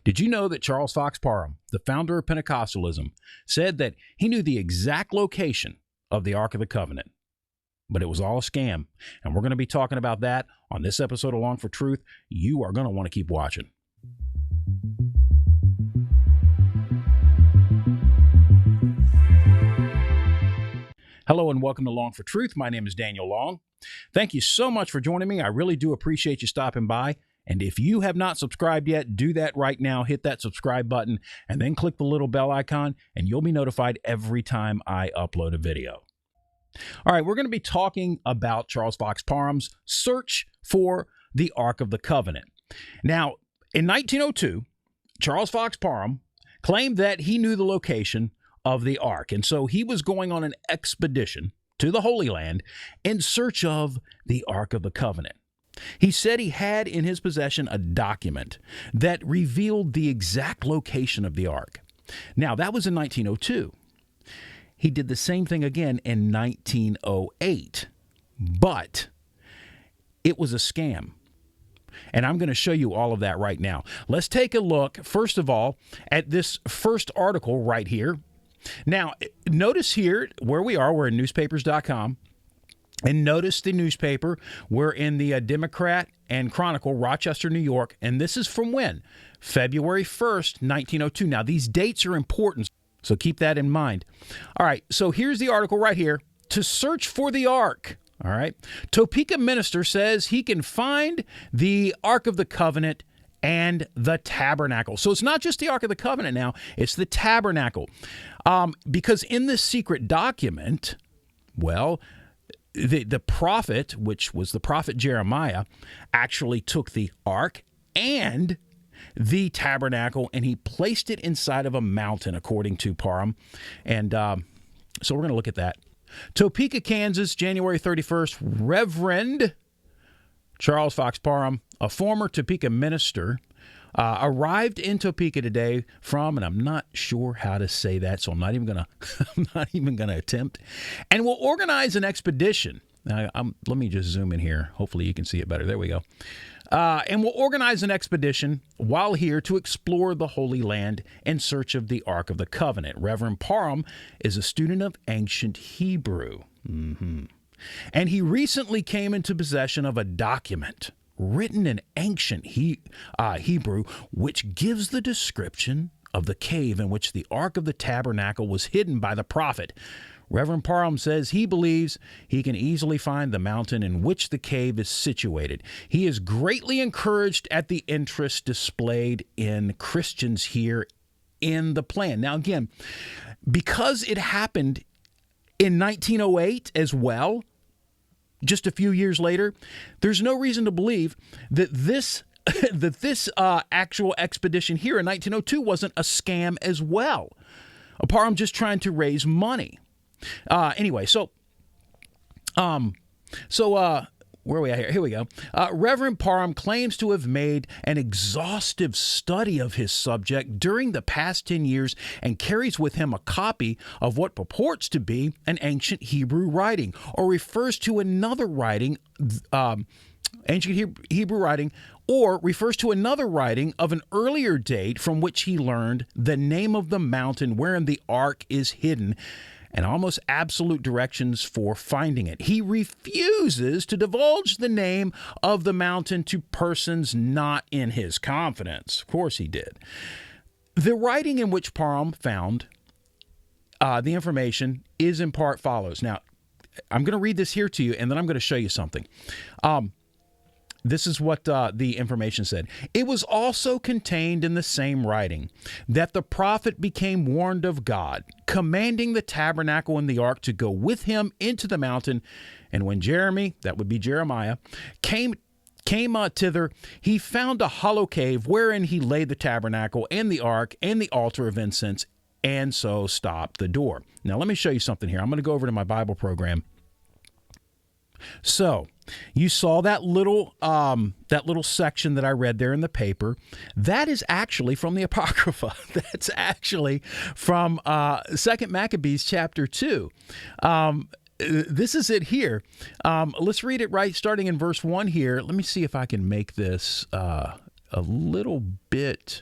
Did you know that Charles Fox Parham, the founder of Pentecostalism, said that he knew the exact location of the Ark of the Covenant? But it was all a scam. And we're going to be talking about that on this episode of Long for Truth. You are going to want to keep watching. Hello and welcome to Long for Truth. My name is Daniel Long. Thank you so much for joining me. I really do appreciate you stopping by. And if you have not subscribed yet, do that right now. Hit that subscribe button and then click the little bell icon and you'll be notified every time I upload a video. All right, we're going to be talking about Charles Fox Parham's search for the Ark of the Covenant. Now, in 1902, Charles Fox Parham claimed that he knew the location of the Ark, and so he was going on an expedition to the Holy Land in search of the Ark of the Covenant. He said he had in his possession a document that revealed the exact location of the Ark. Now, that was in 1902. He did the same thing again in 1908, but it was a scam. And I'm going to show you all of that right now. Let's take a look, first of all, at this first article right here. Now, notice here where we are. We're in newspapers.com. And notice the newspaper. We're in the Democrat and Chronicle, Rochester, New York. And this is from when? February 1st, 1902. Now, these dates are important, so keep that in mind. All right, so here's the article right here. To search for the Ark. All right. Topeka minister says he can find the Ark of the Covenant and the tabernacle. So it's not just the Ark of the Covenant now, it's the tabernacle. Because in this secret document, well, the prophet, which was the prophet Jeremiah, actually took the Ark and the tabernacle and he placed it inside of a mountain, according to Parham. And so we're going to look at that. Topeka, Kansas, January 31st, Reverend Charles Fox Parham, a former Topeka minister, arrived in Topeka today from, and I'm not sure how to say that, so I'm not even gonna attempt, and will organize an expedition. Now, let me just zoom in here. Hopefully you can see it better. There we go. And will organize an expedition while here to explore the Holy Land in search of the Ark of the Covenant. Reverend Parham is a student of ancient Hebrew. And he recently came into possession of a document written in ancient Hebrew, which gives the description of the cave in which the Ark of the Tabernacle was hidden by the prophet. Reverend Parham says he believes he can easily find the mountain in which the cave is situated. He is greatly encouraged at the interest displayed in Christians here in the plan. Now, again, because it happened in 1908 as well, just a few years later, there's no reason to believe that this actual expedition here in 1902 wasn't a scam as well. Parham just trying to raise money. Anyway, where are we at here? Here we go. Reverend Parham claims to have made an exhaustive study of his subject during the past 10 years and carries with him a copy of what purports to be an ancient Hebrew writing, or refers to another writing, ancient Hebrew writing, or refers to another writing of an earlier date from which he learned the name of the mountain wherein the Ark is hidden, and almost absolute directions for finding it. He refuses to divulge the name of the mountain to persons not in his confidence. Of course he did. The writing in which Parham found the information is in part follows. Now, I'm going to read this here to you, and then I'm going to show you something. This is what the information said. It was also contained in the same writing that the prophet became warned of God, commanding the tabernacle and the ark to go with him into the mountain. And when Jeremy, that would be Jeremiah, came thither, he found a hollow cave wherein he laid the tabernacle and the ark and the altar of incense, and so stopped the door. Now, let me show you something here. I'm going to go over to my Bible program. So, you saw that little section that I read there in the paper. That is actually from the Apocrypha. That's actually from 2 Maccabees chapter 2. This is it here. Let's read it right, starting in verse 1 here. Let me see if I can make this a little bit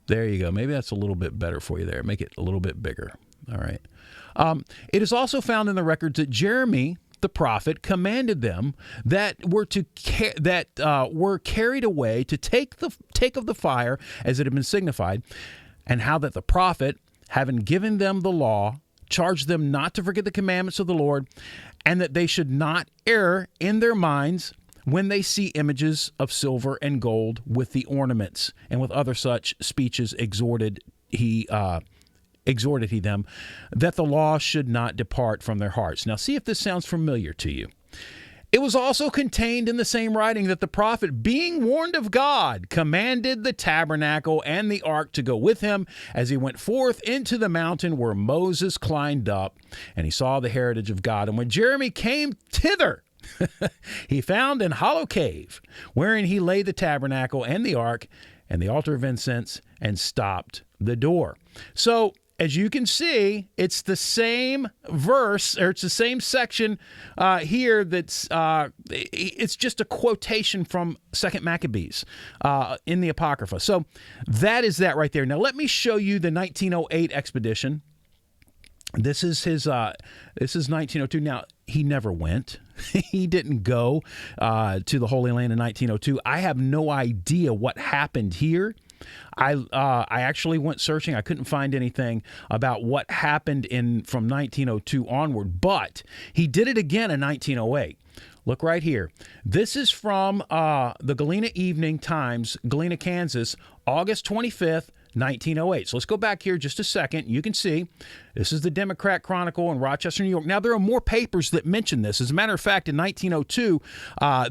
There you go. Maybe that's a little bit better for you there. Make it a little bit bigger. All right. It is also found in the records that Jeremy, the prophet, commanded them that were carried away to take of the fire as it had been signified, and how that the prophet, having given them the law, charged them not to forget the commandments of the Lord, and that they should not err in their minds when they see images of silver and gold with the ornaments, and with other such speeches exhorted he them, that the law should not depart from their hearts. Now see if this sounds familiar to you. It was also contained in the same writing that the prophet, being warned of God, commanded the tabernacle and the ark to go with him as he went forth into the mountain where Moses climbed up, and he saw the heritage of God. And when Jeremy came thither, he found an hollow cave wherein he laid the tabernacle and the ark and the altar of incense, and stopped the door. So, as you can see, it's the same verse, or it's the same section here that's, it's just a quotation from 2 Maccabees in the Apocrypha. So that is that right there. Now let me show you the 1908 expedition. This is 1902. Now, he never went. He didn't go to the Holy Land in 1902. I have no idea what happened here. I actually went searching. I couldn't find anything about what happened from 1902 onward, but he did it again in 1908. Look right here. This is from the Galena Evening Times, Galena, Kansas, August 25th, 1908. So let's go back here just a second. You can see this is the Democrat Chronicle in Rochester, New York. Now, there are more papers that mention this. As a matter of fact, in 1902,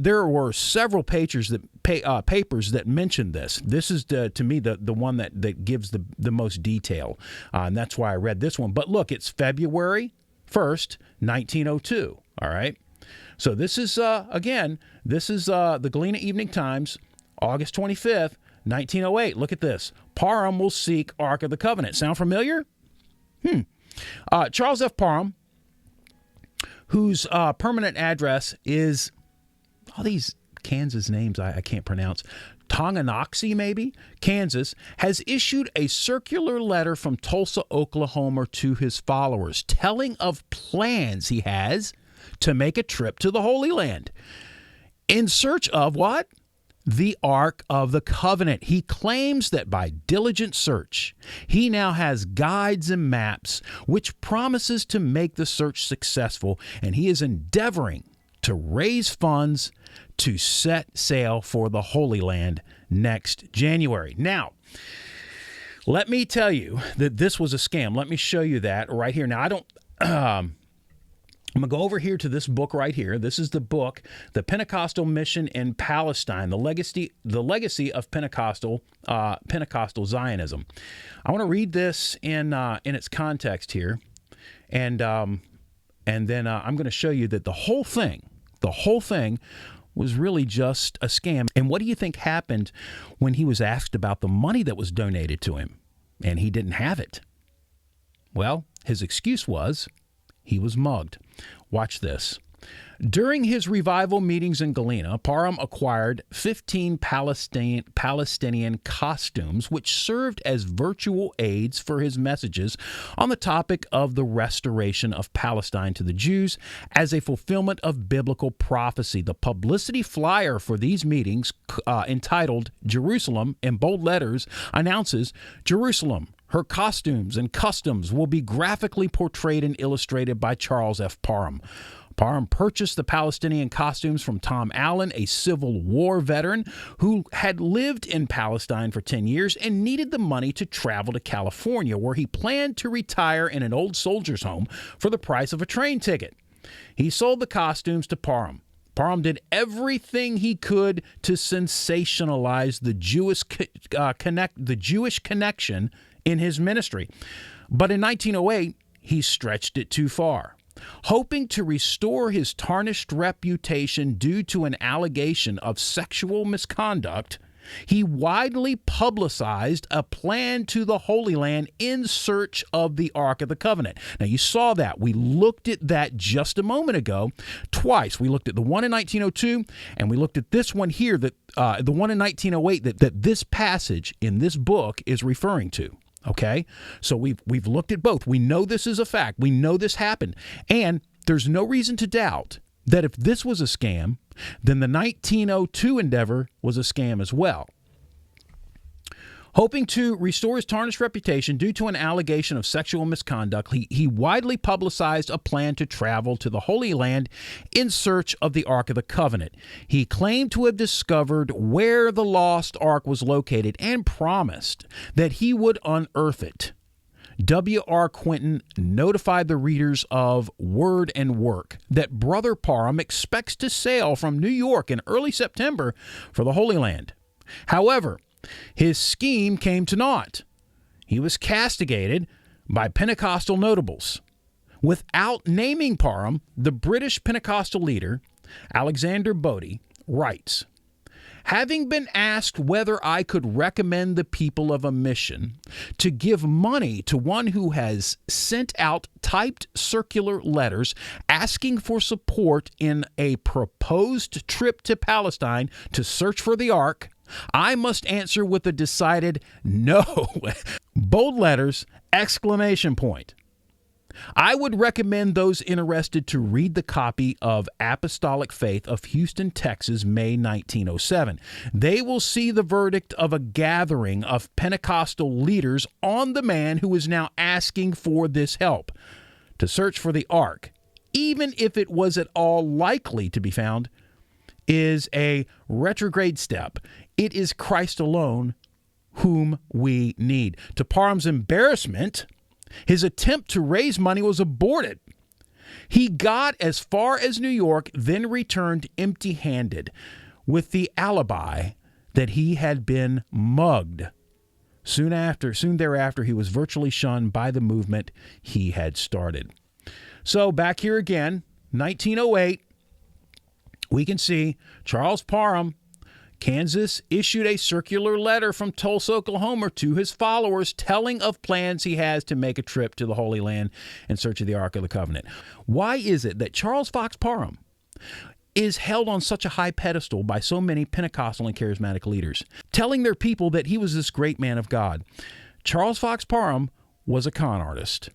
there were several papers that mentioned this. This is, to me, the one that gives the most detail, and that's why I read this one. But look, it's February 1st, 1902, all right? So this is, again, this is the Galena Evening Times, August 25th, 1908. Look at this. Parham will seek Ark of the Covenant. Sound familiar? Charles F. Parham, whose permanent address is all these Kansas names I can't pronounce. Tonganoxie, maybe, Kansas, has issued a circular letter from Tulsa, Oklahoma to his followers, telling of plans he has to make a trip to the Holy Land in search of what? The Ark of the Covenant. He claims that by diligent search, he now has guides and maps, which promises to make the search successful, and he is endeavoring to raise funds to set sail for the Holy Land next January. Now, let me tell you that this was a scam. Let me show you that right here. Now, I'm going to go over here to this book right here. This is the book, The Pentecostal Mission in Palestine, the legacy of Pentecostal Zionism. I want to read this in its context here, and then I'm going to show you that the whole thing was really just a scam. And what do you think happened when he was asked about the money that was donated to him, and he didn't have it? Well, his excuse was he was mugged. Watch this. During his revival meetings in Galena, Parham acquired 15 Palestinian costumes, which served as virtual aids for his messages on the topic of the restoration of Palestine to the Jews as a fulfillment of biblical prophecy. The publicity flyer for these meetings, entitled Jerusalem in bold letters, announces Jerusalem. Her costumes and customs will be graphically portrayed and illustrated by Charles F. Parham. Parham purchased the Palestinian costumes from Tom Allen, a Civil War veteran who had lived in Palestine for 10 years and needed the money to travel to California, where he planned to retire in an old soldier's home for the price of a train ticket. He sold the costumes to Parham. Parham did everything he could to sensationalize the Jewish connection in his ministry. But in 1908, he stretched it too far. Hoping to restore his tarnished reputation due to an allegation of sexual misconduct, He widely publicized a plan to the Holy Land in search of the Ark of the Covenant. Now, you saw that. We looked at that just a moment ago twice. We looked at the one in 1902, and we looked at this one here, that the one in 1908 that this passage in this book is referring to. Okay? So we've looked at both. We know this is a fact. We know this happened. And there's no reason to doubt that if this was a scam, then the 1902 endeavor was a scam as well. Hoping to restore his tarnished reputation due to an allegation of sexual misconduct, he widely publicized a plan to travel to the Holy Land in search of the Ark of the Covenant. He claimed to have discovered where the lost Ark was located and promised that he would unearth it. W.R. Quinton notified the readers of Word and Work that Brother Parham expects to sail from New York in early September for the Holy Land. However, his scheme came to naught. He was castigated by Pentecostal notables. Without naming Parham, the British Pentecostal leader, Alexander Bodie, writes, "Having been asked whether I could recommend the people of a mission to give money to one who has sent out typed circular letters asking for support in a proposed trip to Palestine to search for the Ark, I must answer with a decided no." Bold letters, exclamation point. I would recommend those interested to read the copy of Apostolic Faith of Houston, Texas, May 1907. They will see the verdict of a gathering of Pentecostal leaders on the man who is now asking for this help. To search for the Ark, even if it was at all likely to be found, is a retrograde step. It is Christ alone whom we need. To Parham's embarrassment, his attempt to raise money was aborted. He got as far as New York, then returned empty-handed with the alibi that he had been mugged. Soon thereafter, he was virtually shunned by the movement he had started. So back here again, 1908, we can see Charles Parham, Kansas, issued a circular letter from Tulsa, Oklahoma to his followers telling of plans he has to make a trip to the Holy Land in search of the Ark of the Covenant. Why is it that Charles Fox Parham is held on such a high pedestal by so many Pentecostal and charismatic leaders, telling their people that he was this great man of God? Charles Fox Parham was a con artist.